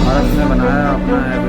भारत ने बनाया अपना है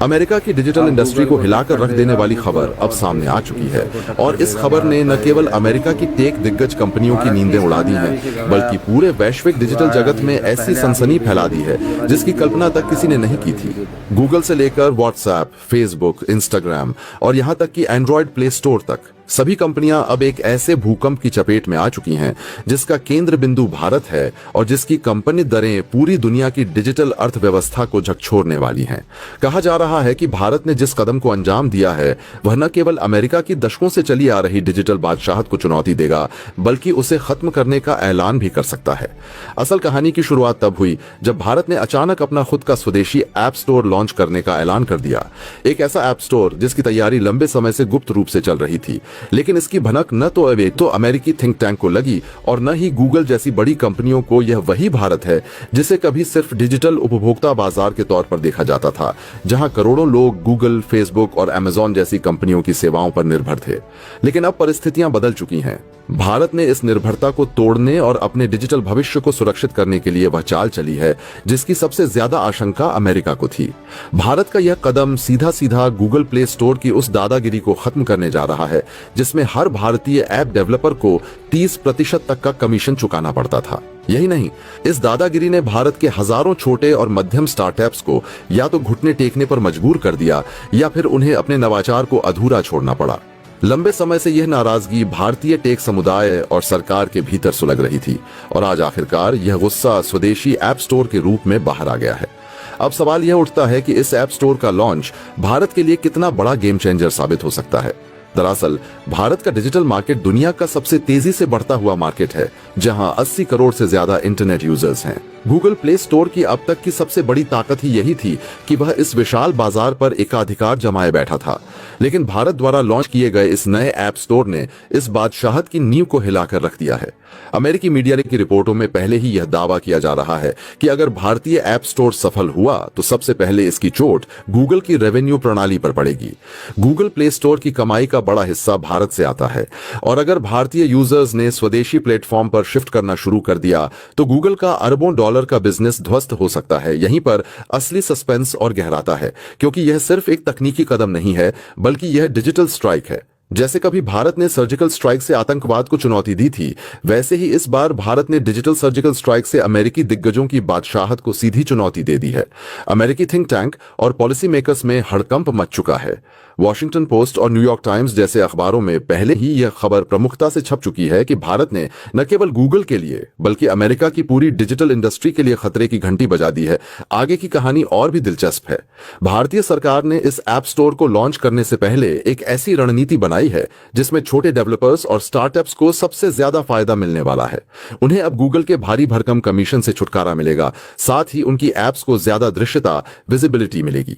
अमेरिका की डिजिटल इंडस्ट्री को हिलाकर रख देने वाली खबर अब सामने आ चुकी है और इस खबर ने न केवल अमेरिका की टेक दिग्गज कंपनियों की नींदें उड़ा दी हैं, बल्कि पूरे वैश्विक डिजिटल जगत में ऐसी सनसनी फैला दी है जिसकी कल्पना तक किसी ने नहीं की थी। गूगल से लेकर व्हाट्सएप, फेसबुक, इंस्टाग्राम और यहाँ तक कि एंड्रॉयड प्ले स्टोर तक सभी कंपनियां अब एक ऐसे भूकंप की चपेट में आ चुकी हैं जिसका केंद्र बिंदु भारत है और जिसकी कंपनी दरें पूरी दुनिया की डिजिटल अर्थव्यवस्था को झकझोरने वाली हैं। कहा जा रहा है कि भारत ने जिस कदम को अंजाम दिया है वह न केवल अमेरिका की दशकों से चली आ रही डिजिटल बादशाहत को चुनौती देगा, बल्कि उसे खत्म करने का ऐलान भी कर सकता है। असल कहानी की शुरुआत तब हुई जब भारत ने अचानक अपना खुद का स्वदेशी ऐप स्टोर लॉन्च करने का ऐलान कर दिया। एक ऐसा ऐप स्टोर जिसकी तैयारी लंबे समय से गुप्त रूप से चल रही थी, लेकिन इसकी भनक न तो अमेरिकी थिंक टैंक को लगी और न ही गूगल जैसी बड़ी कंपनियों को। यह वही भारत है जिसे कभी सिर्फ डिजिटल उपभोक्ता बाजार के तौर पर देखा जाता था, जहां करोड़ों लोग गूगल, फेसबुक और अमेज़न जैसी कंपनियों की सेवाओं पर निर्भर थे। लेकिन अब परिस्थितियां बदल चुकी हैं। भारत ने इस निर्भरता को तोड़ने और अपने डिजिटल भविष्य को सुरक्षित करने के लिए वह चाल चली है जिसकी सबसे ज्यादा आशंका अमेरिका को थी। भारत का यह कदम सीधा सीधा गूगल प्ले स्टोर की उस दादागिरी को खत्म करने जा रहा है जिसमें हर भारतीय ऐप डेवलपर को 30% तक का कमीशन चुकाना पड़ता था। यही नहीं, इस दादागिरी ने भारत के हजारों छोटे और मध्यम स्टार्टअप्स को या तो घुटने टेकने पर मजबूर कर दिया या फिर उन्हें अपने नवाचार को अधूरा छोड़ना पड़ा। लंबे समय से यह नाराजगी भारतीय टेक समुदाय और सरकार के भीतर सुलग रही थी और आज आखिरकार यह गुस्सा स्वदेशी ऐप स्टोर के रूप में बाहर आ गया है। अब सवाल यह उठता है कि इस ऐप स्टोर का लॉन्च भारत के लिए कितना बड़ा गेम चेंजर साबित हो सकता है। दरअसल भारत का डिजिटल मार्केट दुनिया का सबसे तेजी से बढ़ता हुआ मार्केट है, जहां 80 करोड़ से ज्यादा इंटरनेट यूजर्स हैं। गूगल प्ले स्टोर की अब तक की सबसे बड़ी ताकत ही यही थी कि वह इस विशाल बाजार पर एकाधिकार जमाए बैठा था। लेकिन भारत द्वारा लॉन्च किए गए इस नए ऐप स्टोर ने इस बादशाहत की नींव को हिलाकर रख दिया है। अमेरिकी मीडिया की रिपोर्टों में पहले ही यह दावा किया जा रहा है कि अगर भारतीय ऐप स्टोर सफल हुआ तो सबसे पहले इसकी चोट गूगल की रेवेन्यू प्रणाली पर पड़ेगी। गूगल प्ले स्टोर की कमाई का बड़ा हिस्सा भारत से आता है और अगर भारतीय यूजर्स ने स्वदेशी प्लेटफॉर्म पर शिफ्ट करना शुरू कर दिया तो गूगल का अरबों डॉलर का बिजनेस ध्वस्त हो सकता है। यहीं पर असली सस्पेंस और गहराता है, क्योंकि यह सिर्फ एक तकनीकी कदम नहीं है बल्कि यह डिजिटल स्ट्राइक है। जैसे कभी भारत ने सर्जिकल स्ट्राइक से आतंकवाद को चुनौती दी थी, वैसे ही इस बार भारत ने डिजिटल सर्जिकल स्ट्राइक से अमेरिकी दिग्गजों की बादशाहत को सीधी चुनौती दे दी है। अमेरिकी थिंक टैंक और पॉलिसी मेकर्स में हड़कंप मच चुका है। वॉशिंगटन पोस्ट और न्यूयॉर्क टाइम्स जैसे अखबारों में पहले ही यह खबर प्रमुखता से छप चुकी है कि भारत ने न केवल गूगल के लिए बल्कि अमेरिका की पूरी डिजिटल इंडस्ट्री के लिए खतरे की घंटी बजा दी है। आगे की कहानी और भी दिलचस्प है। भारतीय सरकार ने इस ऐप स्टोर को लॉन्च करने से पहले एक ऐसी रणनीति बनाई है जिसमें छोटे डेवलपर्स और स्टार्टअप्स को सबसे ज्यादा फायदा मिलने वाला है। उन्हें अब गूगल के भारी भरकम कमीशन से छुटकारा मिलेगा, साथ ही उनकी एप्स को ज्यादा दृश्यता, विजिबिलिटी मिलेगी।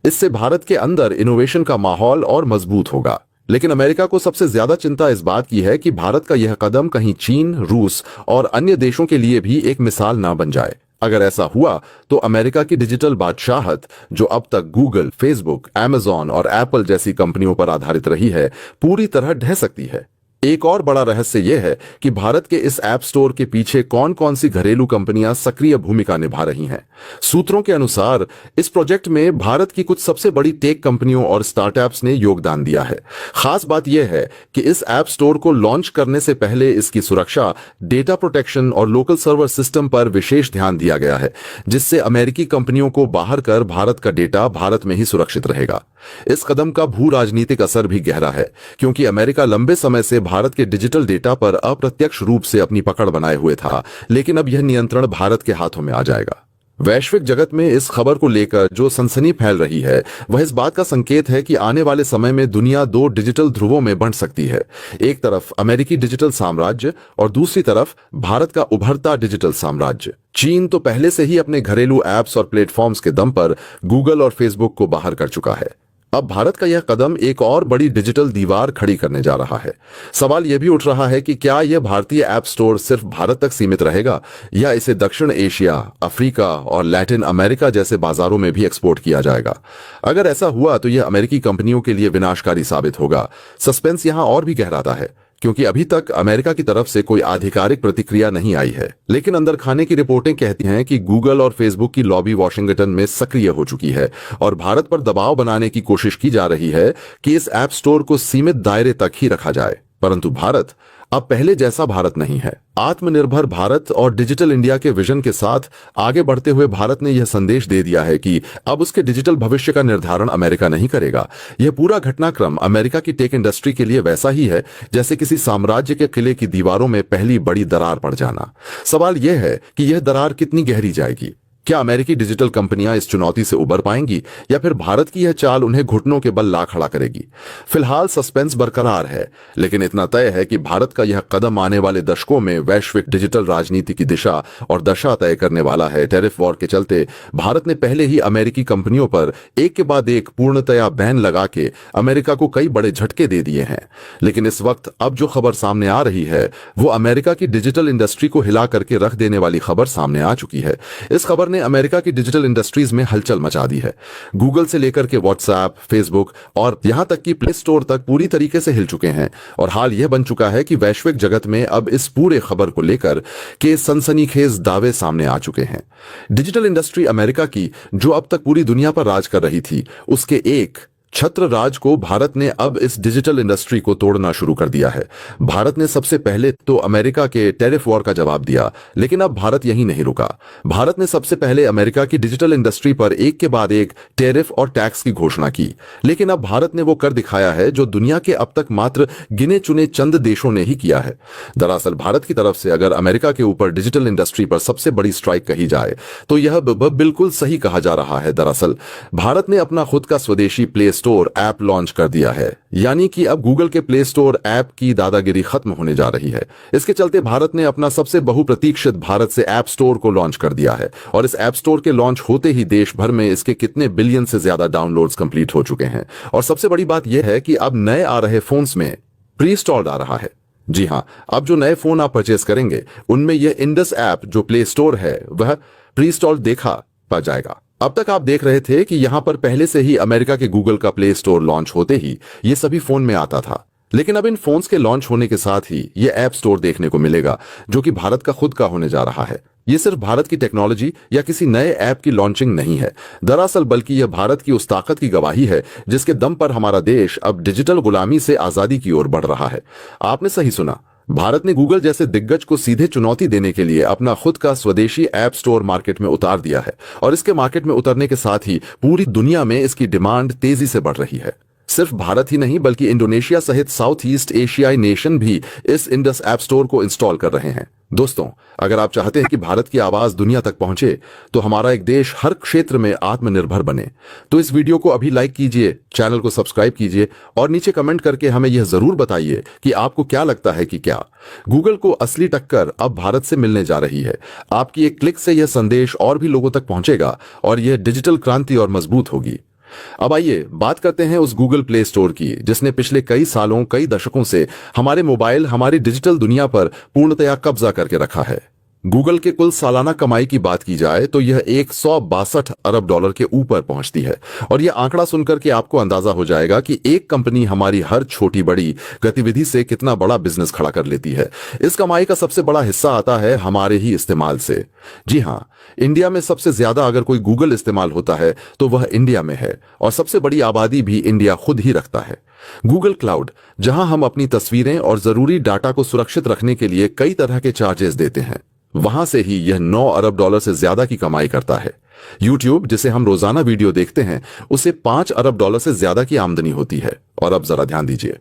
इससे भारत के अंदर इनोवेशन का माहौल और मजबूत होगा। लेकिन अमेरिका को सबसे ज्यादा चिंता इस बात की है कि भारत का यह कदम कहीं चीन, रूस और अन्य देशों के लिए भी एक मिसाल ना बन जाए। अगर ऐसा हुआ तो अमेरिका की डिजिटल बादशाहत, जो अब तक गूगल, फेसबुक, अमेज़न और एप्पल जैसी कंपनियों पर आधारित रही है, पूरी तरह ढह सकती है। एक और बड़ा रहस्य यह है कि भारत के इस ऐप स्टोर के पीछे कौन कौन सी घरेलू कंपनियां सक्रिय भूमिका निभा रही हैं। सूत्रों के अनुसार इस प्रोजेक्ट में भारत की कुछ सबसे बड़ी टेक कंपनियों और स्टार्टअप्स ने योगदान दिया है। खास बात यह है कि इस ऐप स्टोर को लॉन्च करने से पहले इसकी सुरक्षा, डेटा प्रोटेक्शन और लोकल सर्वर सिस्टम पर विशेष ध्यान दिया गया है, जिससे अमेरिकी कंपनियों को बाहर कर भारत का डेटा भारत में ही सुरक्षित रहेगा। इस कदम का भू राजनीतिक असर भी गहरा है, क्योंकि अमेरिका लंबे समय से भारत के डिजिटल डेटा पर अप्रत्यक्ष रूप से अपनी पकड़ बनाए हुए था, लेकिन अब यह नियंत्रण भारत के हाथों में आ जाएगा। वैश्विक जगत में इस खबर को लेकर जो सनसनी फैल रही है वह इस बात का संकेत है कि आने वाले समय में दुनिया दो डिजिटल ध्रुवों में बंट सकती है। एक तरफ अमेरिकी डिजिटल साम्राज्य और दूसरी तरफ भारत का उभरता डिजिटल साम्राज्य। चीन तो पहले से ही अपने घरेलू ऐप्स और प्लेटफॉर्म्स के दम पर गूगल और फेसबुक को बाहर कर चुका है। अब भारत का यह कदम एक और बड़ी डिजिटल दीवार खड़ी करने जा रहा है। सवाल यह भी उठ रहा है कि क्या यह भारतीय ऐप स्टोर सिर्फ भारत तक सीमित रहेगा या इसे दक्षिण एशिया, अफ्रीका और लैटिन अमेरिका जैसे बाजारों में भी एक्सपोर्ट किया जाएगा। अगर ऐसा हुआ तो यह अमेरिकी कंपनियों के लिए विनाशकारी साबित होगा। सस्पेंस यहां और भी गहराता है, क्योंकि अभी तक अमेरिका की तरफ से कोई आधिकारिक प्रतिक्रिया नहीं आई है। लेकिन अंदर खाने की रिपोर्टें कहती हैं कि गूगल और फेसबुक की लॉबी वॉशिंगटन में सक्रिय हो चुकी है और भारत पर दबाव बनाने की कोशिश की जा रही है कि इस ऐप स्टोर को सीमित दायरे तक ही रखा जाए। परंतु भारत अब पहले जैसा भारत नहीं है। आत्मनिर्भर भारत और डिजिटल इंडिया के विजन के साथ आगे बढ़ते हुए भारत ने यह संदेश दे दिया है कि अब उसके डिजिटल भविष्य का निर्धारण अमेरिका नहीं करेगा। यह पूरा घटनाक्रम अमेरिका की टेक इंडस्ट्री के लिए वैसा ही है जैसे किसी साम्राज्य के किले की दीवारों में पहली बड़ी दरार पड़ जाना। सवाल यह है कि यह दरार कितनी गहरी जाएगी। क्या अमेरिकी डिजिटल कंपनियां इस चुनौती से उबर पाएंगी या फिर भारत की यह चाल उन्हें घुटनों के बल ला खड़ा करेगी। फिलहाल सस्पेंस बरकरार है, लेकिन इतना तय है कि भारत का यह कदम आने वाले दशकों में वैश्विक डिजिटल राजनीति की दिशा और दशा तय करने वाला है। टैरिफ वॉर के चलते भारत ने पहले ही अमेरिकी कंपनियों पर एक के बाद एक पूर्णतया बैन लगा के अमेरिका को कई बड़े झटके दे दिए हैं। लेकिन इस वक्त अब जो खबर सामने आ रही है वो अमेरिका की डिजिटल इंडस्ट्री को हिला करके रख देने वाली खबर सामने आ चुकी है। इस खबर ने अमेरिका की डिजिटल इंडस्ट्रीज में हलचल मचा दी है। गूगल से लेकर के व्हाट्सएप, फेसबुक और यहां तक कि प्ले स्टोर तक पूरी तरीके से हिल चुके हैं और हाल यह बन चुका है कि वैश्विक जगत में अब इस पूरे खबर को लेकर के सनसनीखेज दावे सामने आ चुके हैं। डिजिटल इंडस्ट्री अमेरिका की जो अब तक पूरी दुनिया पर राज कर रही थी, उसके एक छत्र राज को भारत ने अब इस डिजिटल इंडस्ट्री को तोड़ना शुरू कर दिया है। भारत ने सबसे पहले तो अमेरिका के टैरिफ वॉर का जवाब दिया, लेकिन अब भारत यहीं नहीं रुका। भारत ने सबसे पहले अमेरिका की डिजिटल इंडस्ट्री पर एक के बाद एक टैरिफ और टैक्स की घोषणा की, लेकिन अब भारत ने वो कर दिखाया है जो दुनिया के अब तक मात्र गिने चुने चंद देशों ने ही किया है। दरअसल भारत की तरफ से अगर अमेरिका के ऊपर डिजिटल इंडस्ट्री पर सबसे बड़ी स्ट्राइक कही जाए तो यह बिल्कुल सही कहा जा रहा है। दरअसल भारत ने अपना खुद का स्वदेशी प्ले स्टोर ऐप लॉन्च कर दिया है, यानी कि अब गूगल के प्ले स्टोर ऐप की दादागिरी खत्म होने जा रही है। इसके चलते भारत ने अपना सबसे बहुप्रतीक्षित भारत से ऐप स्टोर को लॉन्च कर दिया है और इस ऐप स्टोर के लॉन्च होते ही देश भर में इसके कितने बिलियन से ज्यादा डाउनलोड्स कंप्लीट हो चुके हैं। और सबसे बड़ी बात यह है कि अब नए आ रहे फोन्स में प्री इंस्टॉल्ड आ रहा है। जी हां, अब जो नए फोन आप परचेस करेंगे उनमें यह इंडस ऐप जो प्ले स्टोर है वह प्री इंस्टॉल्ड देखा पा जाएगा। अब तक आप देख रहे थे कि यहां पर पहले से ही अमेरिका के गूगल का प्ले स्टोर लॉन्च होते ही ये सभी फोन में आता था, लेकिन अब इन फोन्स के लॉन्च होने के साथ ही ये ऐप स्टोर देखने को मिलेगा जो कि भारत का खुद का होने जा रहा है। ये सिर्फ भारत की टेक्नोलॉजी या किसी नए ऐप की लॉन्चिंग नहीं है दरअसल, बल्कि यह भारत की उस ताकत की गवाही है जिसके दम पर हमारा देश अब डिजिटल गुलामी से आजादी की ओर बढ़ रहा है। आपने सही सुना, भारत ने गूगल जैसे दिग्गज को सीधे चुनौती देने के लिए अपना खुद का स्वदेशी ऐप स्टोर मार्केट में उतार दिया है और इसके मार्केट में उतरने के साथ ही पूरी दुनिया में इसकी डिमांड तेजी से बढ़ रही है। सिर्फ भारत ही नहीं बल्कि इंडोनेशिया सहित साउथ ईस्ट एशियाई नेशन भी इस इंडस ऐप स्टोर को इंस्टॉल कर रहे हैं। दोस्तों, अगर आप चाहते हैं कि भारत की आवाज दुनिया तक पहुंचे तो हमारा एक देश हर क्षेत्र में आत्मनिर्भर बने, तो इस वीडियो को अभी लाइक कीजिए, चैनल को सब्सक्राइब कीजिए और नीचे कमेंट करके हमें यह जरूर बताइए कि आपको क्या लगता है कि क्या गूगल को असली टक्कर अब भारत से मिलने जा रही है। आपकी एक क्लिक से यह संदेश और भी लोगों तक पहुंचेगा और यह डिजिटल क्रांति और मजबूत होगी। अब आइए बात करते हैं उस गूगल प्ले स्टोर की जिसने पिछले कई सालों, कई दशकों से हमारे मोबाइल, हमारी डिजिटल दुनिया पर पूर्णतया कब्जा करके रखा है। गूगल के कुल सालाना कमाई की बात की जाए तो यह 162 अरब डॉलर के ऊपर पहुंचती है और यह आंकड़ा सुनकर के आपको अंदाजा हो जाएगा कि एक कंपनी हमारी हर छोटी बड़ी गतिविधि से कितना बड़ा बिजनेस खड़ा कर लेती है। इस कमाई का सबसे बड़ा हिस्सा आता है हमारे ही इस्तेमाल से। जी हां, इंडिया में सबसे ज्यादा अगर कोई गूगल इस्तेमाल होता है तो वह इंडिया में है और सबसे बड़ी आबादी भी इंडिया खुद ही रखता है। गूगल क्लाउड, जहां हम अपनी तस्वीरें और जरूरी डाटा को सुरक्षित रखने के लिए कई तरह के चार्जेस देते हैं, वहां से ही यह 9 अरब डॉलर से ज्यादा की कमाई करता है। YouTube, जिसे हम रोजाना वीडियो देखते हैं, उसे 5 अरब डॉलर से ज्यादा की आमदनी होती है। और अब जरा ध्यान दीजिए,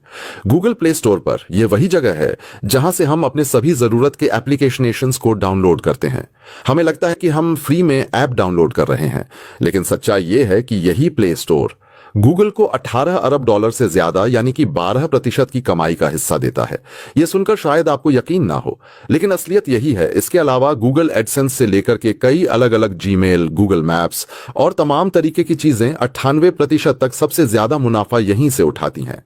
गूगल प्ले स्टोर पर यह वही जगह है जहां से हम अपने सभी जरूरत के एप्लीकेशंस को डाउनलोड करते हैं। हमें लगता है कि हम फ्री में ऐप डाउनलोड कर रहे हैं, लेकिन सच्चाई यह है कि यही प्ले स्टोर गूगल को 18 अरब डॉलर से ज्यादा यानी कि 12% की कमाई का हिस्सा देता है। यह सुनकर शायद आपको यकीन ना हो, लेकिन असलियत यही है। इसके अलावा गूगल एडसेंस से लेकर के कई अलग अलग जीमेल, गूगल मैप्स और तमाम तरीके की चीजें 98% तक सबसे ज्यादा मुनाफा यहीं से उठाती हैं।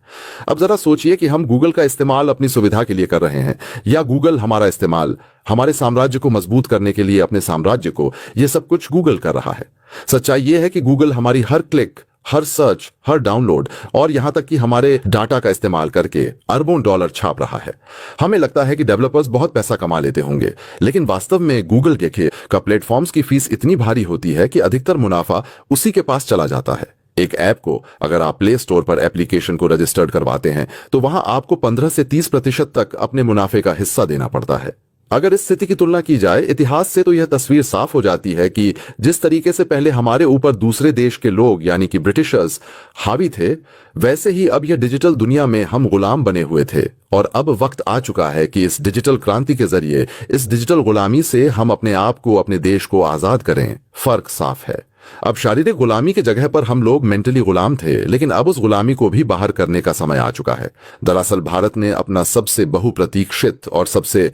अब जरा सोचिए कि हम गूगल का इस्तेमाल अपनी सुविधा के लिए कर रहे हैं या गूगल हमारा इस्तेमाल हमारे साम्राज्य को मजबूत करने के लिए अपने साम्राज्य को, यह सब कुछ गूगल कर रहा है। सच्चाई यह है कि गूगल हमारी हर क्लिक, हर सर्च, हर डाउनलोड और यहां तक कि हमारे डाटा का इस्तेमाल करके अरबों डॉलर छाप रहा है। हमें लगता है कि डेवलपर्स बहुत पैसा कमा लेते होंगे, लेकिन वास्तव में गूगल के का प्लेटफॉर्म्स की फीस इतनी भारी होती है कि अधिकतर मुनाफा उसी के पास चला जाता है। एक ऐप को अगर आप प्ले स्टोर पर एप्लीकेशन को रजिस्टर्ड करवाते हैं तो वहां आपको 15 से 30% तक अपने मुनाफे का हिस्सा देना पड़ता है। अगर इस स्थिति की तुलना की जाए इतिहास से तो यह तस्वीर साफ हो जाती है कि जिस तरीके से पहले हमारे ऊपर दूसरे देश के लोग यानी कि ब्रिटिशर्स हावी थे, वैसे ही अब यह डिजिटल दुनिया में हम गुलाम बने हुए थे। और अब वक्त आ चुका है कि इस डिजिटल क्रांति के जरिए इस डिजिटल गुलामी से हम अपने आप को, अपने देश को आजाद करें। फर्क साफ है। अब शारीरिक गुलामी की जगह पर हम लोग मेंटली गुलाम थे, लेकिन अब उस गुलामी को भी बाहर करने का समय आ चुका है। दरअसल भारत ने अपना सबसे बहुप्रतीक्षित और सबसे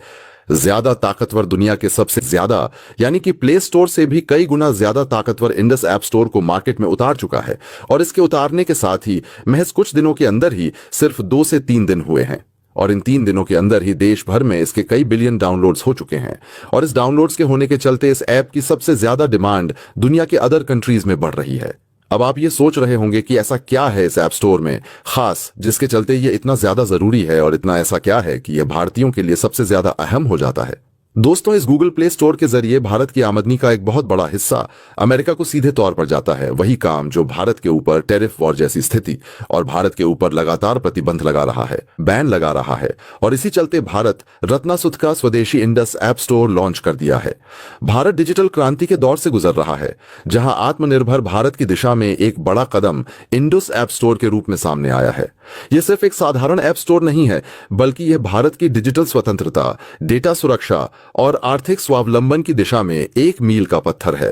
ज्यादा ताकतवर, दुनिया के सबसे ज्यादा यानी कि प्ले स्टोर से भी कई गुना ज्यादा ताकतवर इंडस ऐप स्टोर को मार्केट में उतार चुका है। और इसके उतारने के साथ ही महज कुछ दिनों के अंदर ही सिर्फ 2 से 3 दिन हुए हैं, और इन 3 दिनों के अंदर ही देश भर में इसके कई बिलियन डाउनलोड्स हो चुके हैं। और इस डाउनलोड्स के होने के चलते इस ऐप की सबसे ज्यादा डिमांड दुनिया के अदर कंट्रीज में बढ़ रही है। अब आप ये सोच रहे होंगे कि ऐसा क्या है इस ऐप स्टोर में खास जिसके चलते ये इतना ज्यादा जरूरी है, और इतना ऐसा क्या है कि यह भारतीयों के लिए सबसे ज्यादा अहम हो जाता है। दोस्तों, इस गूगल प्ले स्टोर के जरिए भारत की आमदनी का एक बहुत बड़ा हिस्सा अमेरिका को सीधे तौर पर जाता है। वही काम जो भारत के ऊपर टैरिफ वॉर जैसी स्थिति और भारत के ऊपर लगातार प्रतिबंध लगा रहा है, बैन लगा रहा है। और इसी चलते भारत रत्नासुद का स्वदेशी इंडस ऐप स्टोर लॉन्च कर दिया है। भारत डिजिटल क्रांति के दौर से गुजर रहा है, जहां आत्मनिर्भर भारत की दिशा में एक बड़ा कदम इंडस ऐप स्टोर के रूप में सामने आया है। यह सिर्फ एक साधारण ऐप स्टोर नहीं है, बल्कि यह भारत की डिजिटल स्वतंत्रता, डेटा सुरक्षा और आर्थिक स्वावलंबन की दिशा में एक मील का पत्थर है।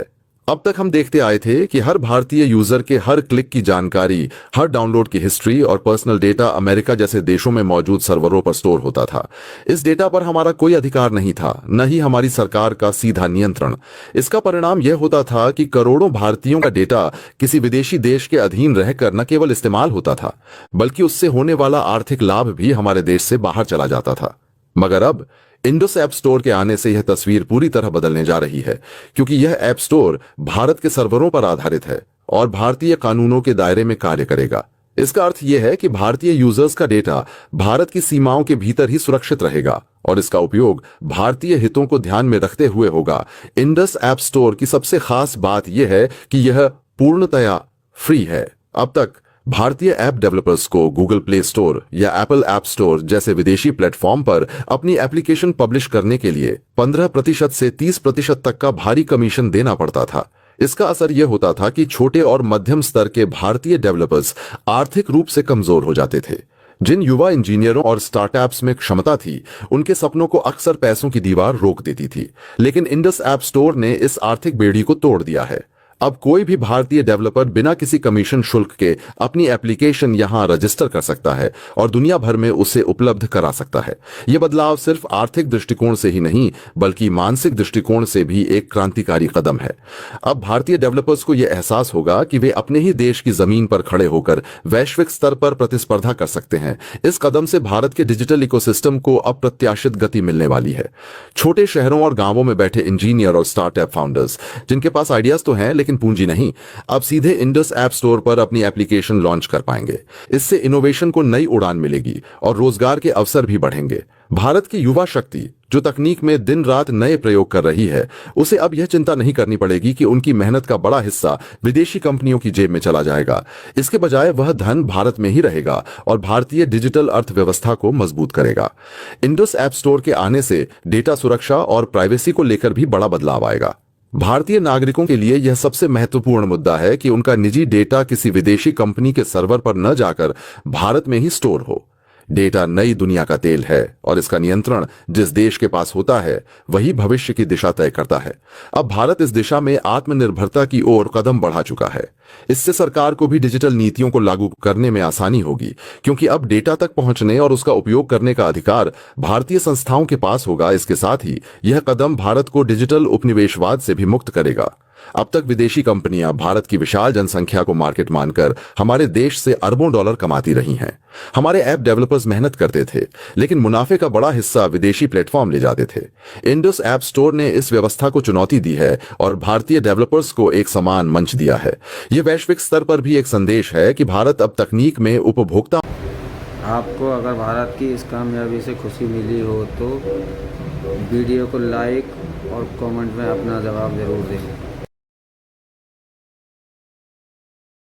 अब तक हम देखते आए थे कि हर भारतीय यूजर के हर क्लिक की जानकारी, हर डाउनलोड की हिस्ट्री और पर्सनल डेटा अमेरिका जैसे देशों में मौजूद सर्वरों पर स्टोर होता था। इस डेटा पर हमारा कोई अधिकार नहीं था, न ही हमारी सरकार का सीधा नियंत्रण। इसका परिणाम यह होता था कि करोड़ों भारतीयों का डेटा किसी विदेशी देश के अधीन रहकर न केवल इस्तेमाल होता था, बल्कि उससे होने वाला आर्थिक लाभ भी हमारे देश से बाहर चला जाता था। मगर अब इंडस ऐप स्टोर के आने से यह तस्वीर पूरी तरह बदलने जा रही है, क्योंकि यह ऐप स्टोर भारत के सर्वरों पर आधारित है और भारतीय कानूनों के दायरे में कार्य करेगा। इसका अर्थ यह है कि भारतीय यूजर्स का डेटा भारत की सीमाओं के भीतर ही सुरक्षित रहेगा और इसका उपयोग भारतीय हितों को ध्यान में रखते हुए होगा। इंडस ऐप स्टोर की सबसे खास बात यह है कि यह पूर्णतया फ्री है। अब तक भारतीय ऐप डेवलपर्स को गूगल प्ले स्टोर या एप्पल ऐप स्टोर जैसे विदेशी प्लेटफॉर्म पर अपनी एप्लीकेशन पब्लिश करने के लिए 15% से 30% तक का भारी कमीशन देना पड़ता था। इसका असर यह होता था कि छोटे और मध्यम स्तर के भारतीय डेवलपर्स आर्थिक रूप से कमजोर हो जाते थे। जिन युवा इंजीनियरों और स्टार्टअप्स में क्षमता थी, उनके सपनों को अक्सर पैसों की दीवार रोक देती थी। लेकिन इंडस ऐप स्टोर ने इस आर्थिक बेड़ी को तोड़ दिया है। अब कोई भी भारतीय डेवलपर बिना किसी कमीशन शुल्क के अपनी एप्लीकेशन यहां रजिस्टर कर सकता है और दुनिया भर में उसे उपलब्ध करा सकता है। यह बदलाव सिर्फ आर्थिक दृष्टिकोण से ही नहीं, बल्कि मानसिक दृष्टिकोण से भी एक क्रांतिकारी कदम है। अब भारतीय डेवलपर्स को यह एहसास होगा कि वे अपने ही देश की जमीन पर खड़े होकर वैश्विक स्तर पर प्रतिस्पर्धा कर सकते हैं। इस कदम से भारत के डिजिटल इकोसिस्टम को अप्रत्याशित गति मिलने वाली है। छोटे शहरों और गांवों में बैठे इंजीनियर और स्टार्टअप फाउंडर्स, जिनके पास आइडियाज तो हैं लेकिन पूंजी नहीं, अब सीधे इंडस ऐप स्टोर पर अपनी एप्लीकेशन लॉन्च कर पाएंगे। इससे इनोवेशन को नई उड़ान मिलेगी और रोजगार के अवसर भी बढ़ेंगे। भारत की युवा शक्ति जो तकनीक में दिन रात नए प्रयोग कर रही है, उसे अब यह चिंता नहीं करनी पड़ेगी कि उनकी मेहनत का बड़ा हिस्सा विदेशी कंपनियों की जेब में चला जाएगा। इसके बजाय वह धन भारत में ही रहेगा और भारतीय डिजिटल अर्थव्यवस्था को मजबूत करेगा। इंडस ऐप स्टोर के आने से डेटा सुरक्षा और प्राइवेसी को लेकर भी बड़ा बदलाव आएगा। भारतीय नागरिकों के लिए यह सबसे महत्वपूर्ण मुद्दा है कि उनका निजी डेटा किसी विदेशी कंपनी के सर्वर पर न जाकर भारत में ही स्टोर हो। डेटा नई दुनिया का तेल है और इसका नियंत्रण जिस देश के पास होता है, वही भविष्य की दिशा तय करता है। अब भारत इस दिशा में आत्मनिर्भरता की ओर कदम बढ़ा चुका है। इससे सरकार को भी डिजिटल नीतियों को लागू करने में आसानी होगी, क्योंकि अब डेटा तक पहुंचने और उसका उपयोग करने का अधिकार भारतीय संस्थाओं के पास होगा। इसके साथ ही यह कदम भारत को डिजिटल उपनिवेशवाद से भी मुक्त करेगा। अब तक विदेशी कंपनियां भारत की विशाल जनसंख्या को मार्केट मानकर हमारे देश से अरबों डॉलर कमाती रही हैं। हमारे ऐप डेवलपर्स मेहनत करते थे, लेकिन मुनाफे का बड़ा हिस्सा विदेशी प्लेटफॉर्म ले जाते थे। इंडस ऐप स्टोर ने इस व्यवस्था को चुनौती दी है और भारतीय डेवलपर्स को एक समान मंच दिया है। यह वैश्विक स्तर पर भी एक संदेश है कि भारत अब तकनीक में उपभोक्ता। आपको अगर भारत की इस कामयाबी से खुशी मिली हो तो वीडियो को लाइक और कमेंट में अपना जवाब ज़रूर दें।